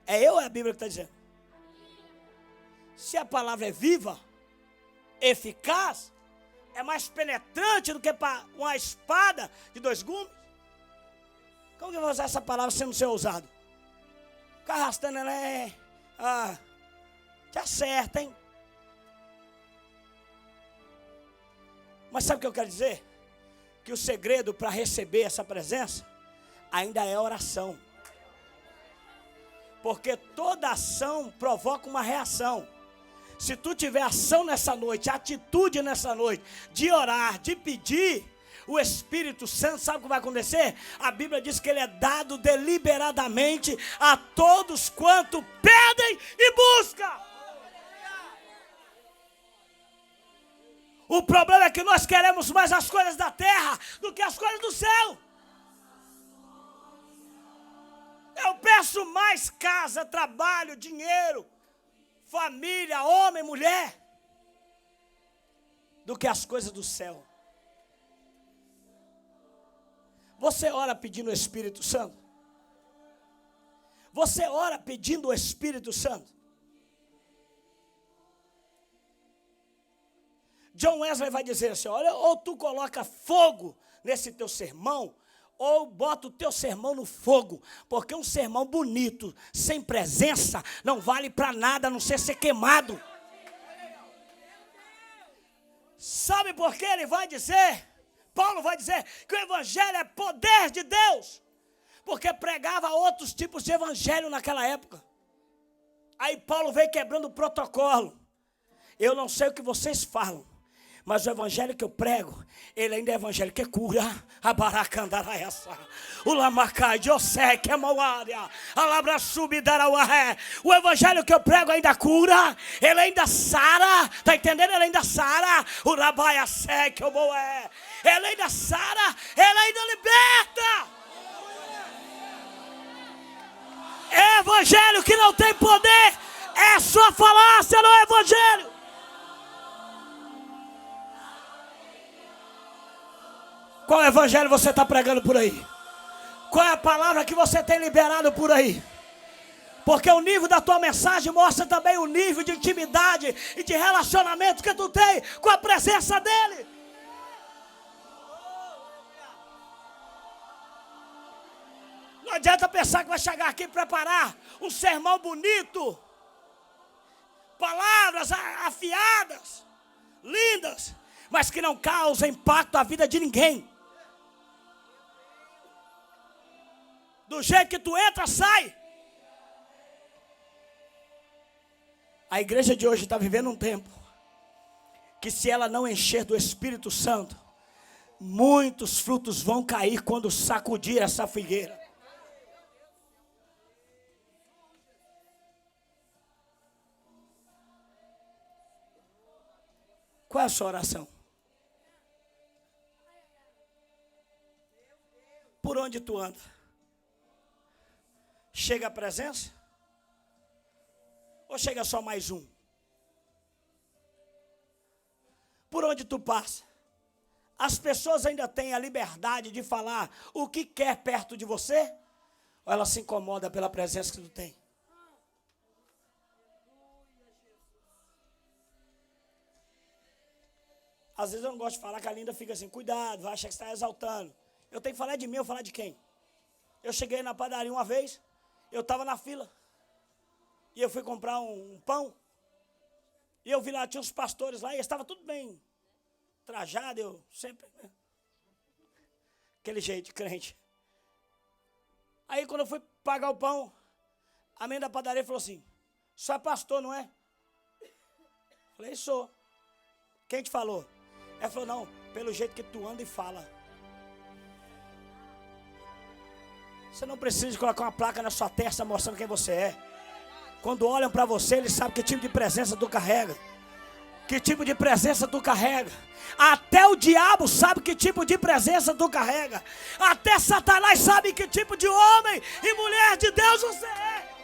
É eu ou é a Bíblia que está dizendo? Se a palavra é viva, eficaz, é mais penetrante do que uma espada de 2 gumes. Como que eu vou usar essa palavra sem não ser ousado? Ficar arrastando ela te acerta, hein? Mas sabe o que eu quero dizer? Que o segredo para receber essa presença ainda é oração. Porque toda ação provoca uma reação. Se tu tiver ação nessa noite, atitude nessa noite, de orar, de pedir, o Espírito Santo, sabe o que vai acontecer? A Bíblia diz que ele é dado deliberadamente a todos quanto pedem e buscam. O problema é que nós queremos mais as coisas da terra do que as coisas do céu. Eu peço mais casa, trabalho, dinheiro, família, homem, mulher, do que as coisas do céu. Você ora pedindo o Espírito Santo? Você ora pedindo o Espírito Santo? John Wesley vai dizer assim, olha, ou tu coloca fogo nesse teu sermão, ou bota o teu sermão no fogo, porque um sermão bonito, sem presença, não vale para nada, a não ser queimado. Sabe por que ele vai dizer? Paulo vai dizer que o evangelho é poder de Deus, porque pregava outros tipos de evangelho naquela época. Aí Paulo veio quebrando o protocolo. Eu não sei o que vocês falam, mas o evangelho que eu prego, ele ainda é evangelho que cura. A baracandaraiaça, o lamacai, José, que é mauária, a labra subidarauaré. O evangelho que eu prego ainda cura, ele ainda sara, tá entendendo? Ele ainda sara, o rabaia sé, que é o boé. Ele ainda sara, ele ainda liberta. É evangelho que não tem poder, é só falácia, não é evangelho. Qual evangelho você está pregando por aí? Qual é a palavra que você tem liberado por aí? Porque o nível da tua mensagem mostra também o nível de intimidade e de relacionamento que tu tem com a presença dele. Não adianta pensar que vai chegar aqui e preparar um sermão bonito, palavras afiadas, lindas, mas que não causam impacto na vida de ninguém. Do jeito que tu entra, sai. A igreja de hoje está vivendo um tempo que, se ela não encher do Espírito Santo, muitos frutos vão cair quando sacudir essa figueira. Qual é a sua oração? Por onde tu anda? Chega a presença? Ou chega só mais um? Por onde tu passa? As pessoas ainda têm a liberdade de falar o que quer perto de você? Ou ela se incomoda pela presença que tu tem? Às vezes eu não gosto de falar, que a Linda fica assim, cuidado, vai achar que você está exaltando. Eu tenho que falar de mim, eu falar de quem? Eu cheguei na padaria uma vez, eu estava na fila. E eu fui comprar um pão. E eu vi lá, tinha uns pastores lá, e estava tudo bem trajado, eu sempre, né? Aquele jeito de crente. Aí quando eu fui pagar o pão, a menina da padaria falou assim, só é pastor, não é? Falei, sou. Quem te falou? Ela falou, não, pelo jeito que tu anda e fala. Você não precisa de colocar uma placa na sua testa mostrando quem você é. Quando olham para você, eles sabem que tipo de presença tu carrega. Que tipo de presença tu carrega. Até o diabo sabe que tipo de presença tu carrega. Até Satanás sabe que tipo de homem e mulher de Deus você é.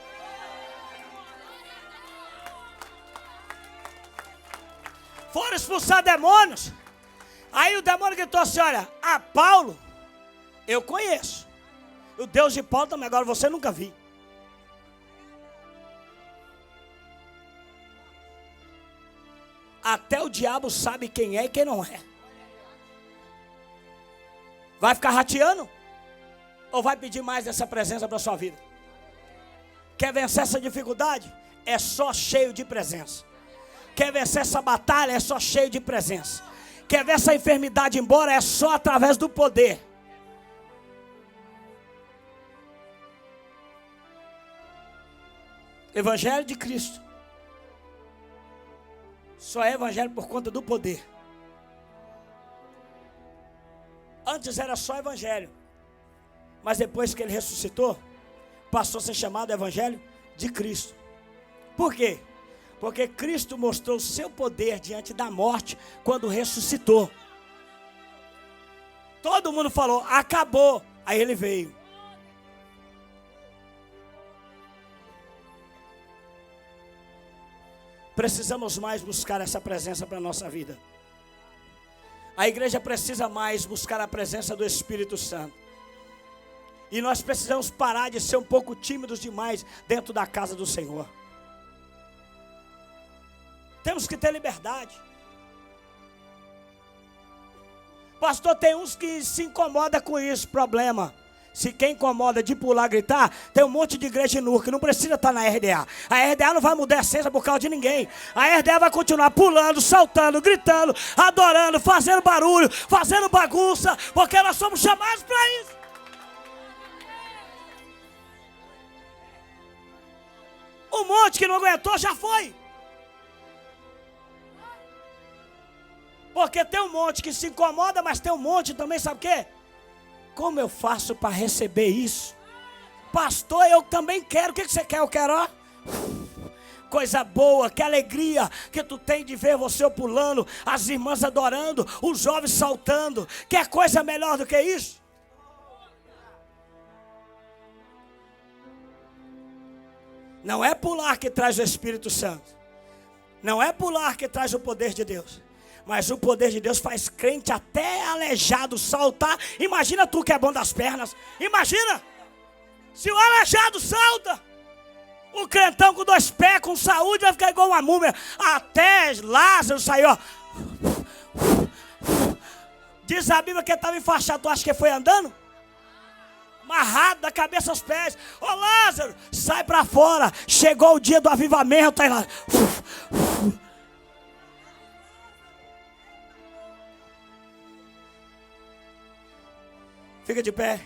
Foram expulsar demônios. Aí o demônio gritou assim, olha, a Paulo eu conheço. O Deus de Paulo também, agora você nunca vi. Até o diabo sabe quem é e quem não é. Vai ficar rateando? Ou vai pedir mais dessa presença para a sua vida? Quer vencer essa dificuldade? É só cheio de presença. Quer vencer essa batalha? É só cheio de presença. Quer ver essa enfermidade embora? É só através do poder. Evangelho de Cristo só é evangelho por conta do poder. Antes era só evangelho, mas depois que ele ressuscitou, passou a ser chamado evangelho de Cristo. Por quê? Porque Cristo mostrou o seu poder diante da morte quando ressuscitou. Todo mundo falou, acabou. Aí ele veio. Precisamos mais buscar essa presença para a nossa vida. A igreja precisa mais buscar a presença do Espírito Santo. E nós precisamos parar de ser um pouco tímidos demais dentro da casa do Senhor. Temos que ter liberdade. Pastor, tem uns que se incomodam com isso, problema. Se quem incomoda de pular, gritar, tem um monte de igreja inútil que não precisa estar na RDA. A RDA não vai mudar a essência por causa de ninguém. A RDA vai continuar pulando, saltando, gritando, adorando, fazendo barulho, fazendo bagunça, porque nós somos chamados para isso. Um monte que não aguentou já foi. Porque tem um monte que se incomoda, mas tem um monte também, sabe o quê? Como eu faço para receber isso? Pastor, eu também quero. O que você quer? Eu quero, ó. Coisa boa, que alegria que tu tem de ver você pulando, as irmãs adorando, os jovens saltando. Quer coisa melhor do que isso? Não é pular que traz o Espírito Santo. Não é pular que traz o poder de Deus. Mas o poder de Deus faz crente até aleijado saltar. Imagina tu que é bom das pernas. Imagina. Se o aleijado salta. O crentão com 2 pés, com saúde, vai ficar igual uma múmia. Até Lázaro saiu, ó. Diz a Bíblia que ele estava enfaixado. Tu acha que foi andando? Amarrado da cabeça aos pés. Ô Lázaro, sai para fora. Chegou o dia do avivamento. Aí lá. Fica de pé.